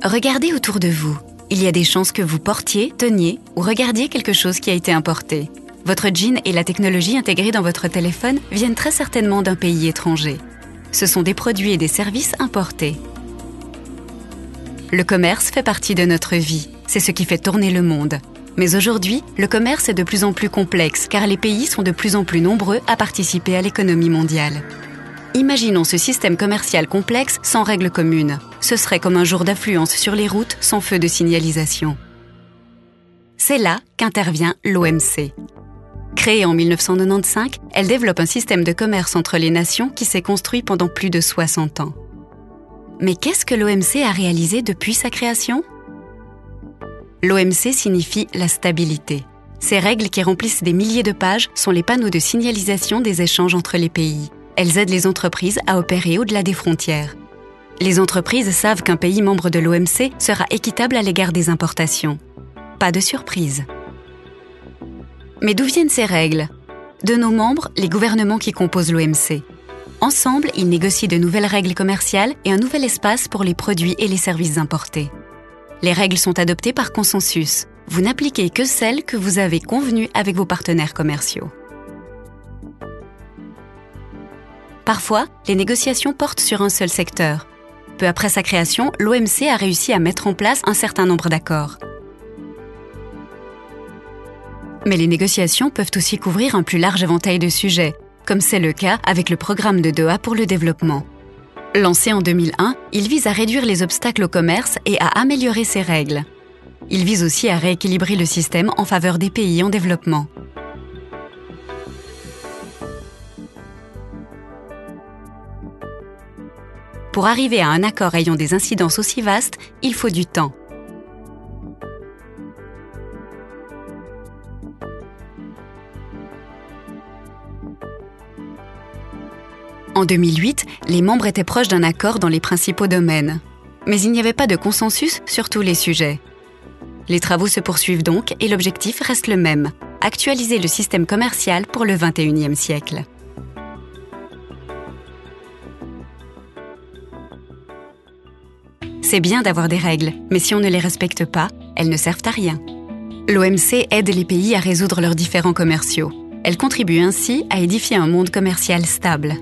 Regardez autour de vous. Il y a des chances que vous portiez, teniez ou regardiez quelque chose qui a été importé. Votre jean et la technologie intégrée dans votre téléphone viennent très certainement d'un pays étranger. Ce sont des produits et des services importés. Le commerce fait partie de notre vie. C'est ce qui fait tourner le monde. Mais aujourd'hui, le commerce est de plus en plus complexe car les pays sont de plus en plus nombreux à participer à l'économie mondiale. Imaginons ce système commercial complexe sans règles communes. Ce serait comme un jour d'affluence sur les routes sans feu de signalisation. C'est là qu'intervient l'OMC. Créée en 1995, elle développe un système de commerce entre les nations qui s'est construit pendant plus de 60 ans. Mais qu'est-ce que l'OMC a réalisé depuis sa création ? L'OMC signifie la stabilité. Ces règles qui remplissent des milliers de pages sont les panneaux de signalisation des échanges entre les pays. Elles aident les entreprises à opérer au-delà des frontières. Les entreprises savent qu'un pays membre de l'OMC sera équitable à l'égard des importations. Pas de surprise. Mais d'où viennent ces règles ? De nos membres, les gouvernements qui composent l'OMC. Ensemble, ils négocient de nouvelles règles commerciales et un nouvel espace pour les produits et les services importés. Les règles sont adoptées par consensus. Vous n'appliquez que celles que vous avez convenues avec vos partenaires commerciaux. Parfois, les négociations portent sur un seul secteur. Peu après sa création, l'OMC a réussi à mettre en place un certain nombre d'accords. Mais les négociations peuvent aussi couvrir un plus large éventail de sujets, comme c'est le cas avec le programme de Doha pour le développement. Lancé en 2001, il vise à réduire les obstacles au commerce et à améliorer ses règles. Il vise aussi à rééquilibrer le système en faveur des pays en développement. Pour arriver à un accord ayant des incidences aussi vastes, il faut du temps. En 2008, les membres étaient proches d'un accord dans les principaux domaines. Mais il n'y avait pas de consensus sur tous les sujets. Les travaux se poursuivent donc et l'objectif reste le même, actualiser le système commercial pour le XXIe siècle. C'est bien d'avoir des règles, mais si on ne les respecte pas, elles ne servent à rien. L'OMC aide les pays à résoudre leurs différends commerciaux. Elle contribue ainsi à édifier un monde commercial stable.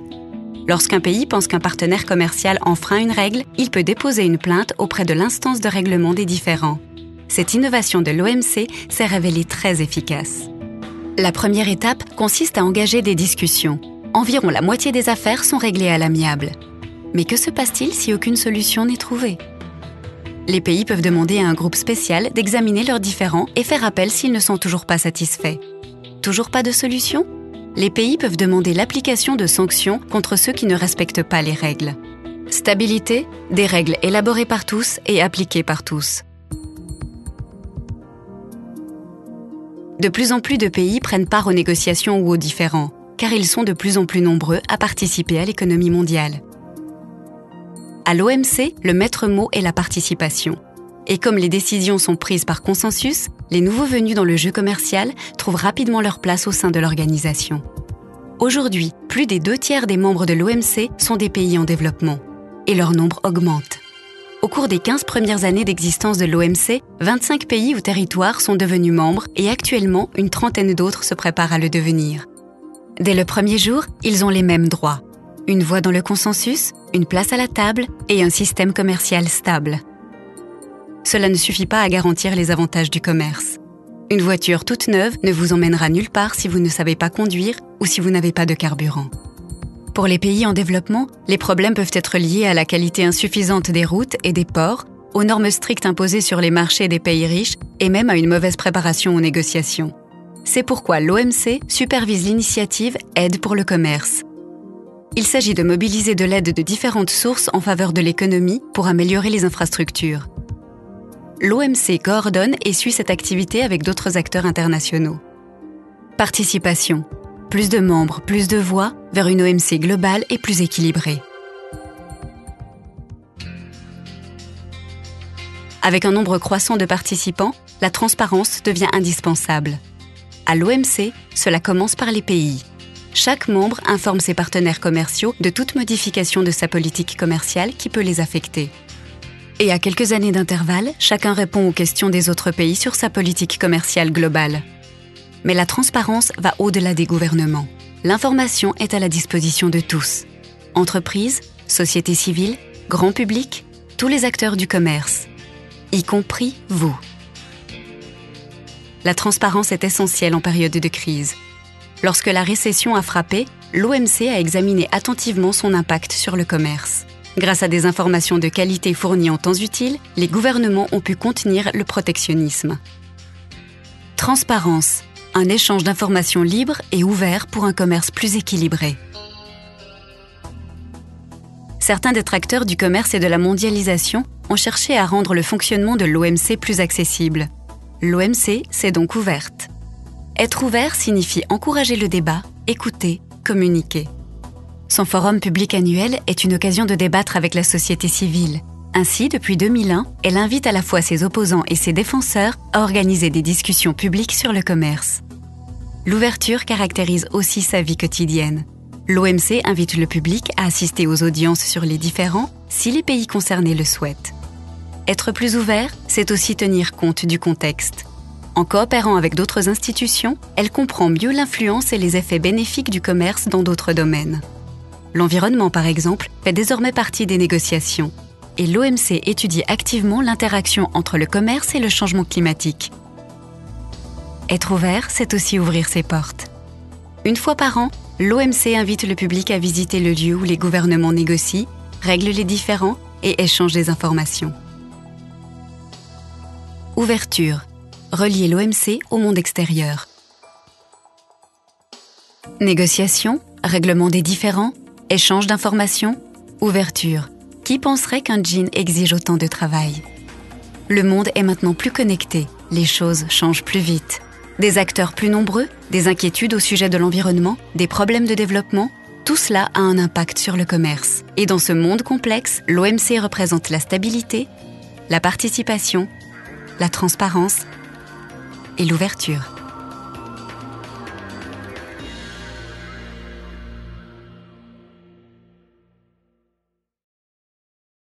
Lorsqu'un pays pense qu'un partenaire commercial enfreint une règle, il peut déposer une plainte auprès de l'instance de règlement des différends. Cette innovation de l'OMC s'est révélée très efficace. La première étape consiste à engager des discussions. Environ la moitié des affaires sont réglées à l'amiable. Mais que se passe-t-il si aucune solution n'est trouvée ? Les pays peuvent demander à un groupe spécial d'examiner leurs différends et faire appel s'ils ne sont toujours pas satisfaits. Toujours pas de solution ? Les pays peuvent demander l'application de sanctions contre ceux qui ne respectent pas les règles. Stabilité, des règles élaborées par tous et appliquées par tous. De plus en plus de pays prennent part aux négociations ou aux différends, car ils sont de plus en plus nombreux à participer à l'économie mondiale. À l'OMC, le maître mot est la participation. Et comme les décisions sont prises par consensus, les nouveaux venus dans le jeu commercial trouvent rapidement leur place au sein de l'organisation. Aujourd'hui, plus des 2/3 des membres de l'OMC sont des pays en développement. Et leur nombre augmente. Au cours des 15 premières années d'existence de l'OMC, 25 pays ou territoires sont devenus membres et actuellement, une trentaine d'autres se préparent à le devenir. Dès le premier jour, ils ont les mêmes droits. Une voix dans le consensus, une place à la table et un système commercial stable. Cela ne suffit pas à garantir les avantages du commerce. Une voiture toute neuve ne vous emmènera nulle part si vous ne savez pas conduire ou si vous n'avez pas de carburant. Pour les pays en développement, les problèmes peuvent être liés à la qualité insuffisante des routes et des ports, aux normes strictes imposées sur les marchés des pays riches et même à une mauvaise préparation aux négociations. C'est pourquoi l'OMC supervise l'initiative Aide pour le commerce. Il s'agit de mobiliser de l'aide de différentes sources en faveur de l'économie pour améliorer les infrastructures. L'OMC coordonne et suit cette activité avec d'autres acteurs internationaux. Participation. Plus de membres, plus de voix vers une OMC globale et plus équilibrée. Avec un nombre croissant de participants, la transparence devient indispensable. À l'OMC, cela commence par les pays. Chaque membre informe ses partenaires commerciaux de toute modification de sa politique commerciale qui peut les affecter. Et à quelques années d'intervalle, chacun répond aux questions des autres pays sur sa politique commerciale globale. Mais la transparence va au-delà des gouvernements. L'information est à la disposition de tous. Entreprises, société civile, grand public, tous les acteurs du commerce, y compris vous. La transparence est essentielle en période de crise. Lorsque la récession a frappé, l'OMC a examiné attentivement son impact sur le commerce. Grâce à des informations de qualité fournies en temps utile, les gouvernements ont pu contenir le protectionnisme. Transparence, un échange d'informations libre et ouvert pour un commerce plus équilibré. Certains détracteurs du commerce et de la mondialisation ont cherché à rendre le fonctionnement de l'OMC plus accessible. L'OMC s'est donc ouverte. Être ouvert signifie encourager le débat, écouter, communiquer. Son forum public annuel est une occasion de débattre avec la société civile. Ainsi, depuis 2001, elle invite à la fois ses opposants et ses défenseurs à organiser des discussions publiques sur le commerce. L'ouverture caractérise aussi sa vie quotidienne. L'OMC invite le public à assister aux audiences sur les différends si les pays concernés le souhaitent. Être plus ouvert, c'est aussi tenir compte du contexte. En coopérant avec d'autres institutions, elle comprend mieux l'influence et les effets bénéfiques du commerce dans d'autres domaines. L'environnement, par exemple, fait désormais partie des négociations. Et l'OMC étudie activement l'interaction entre le commerce et le changement climatique. Être ouvert, c'est aussi ouvrir ses portes. Une fois par an, l'OMC invite le public à visiter le lieu où les gouvernements négocient, règlent les différends et échangent des informations. Ouverture. Relier l'OMC au monde extérieur. Négociation, règlement des différends, échange d'informations, ouverture. Qui penserait qu'un jean exige autant de travail ? Le monde est maintenant plus connecté, les choses changent plus vite. Des acteurs plus nombreux, des inquiétudes au sujet de l'environnement, des problèmes de développement, tout cela a un impact sur le commerce. Et dans ce monde complexe, l'OMC représente la stabilité, la participation, la transparence et l'ouverture.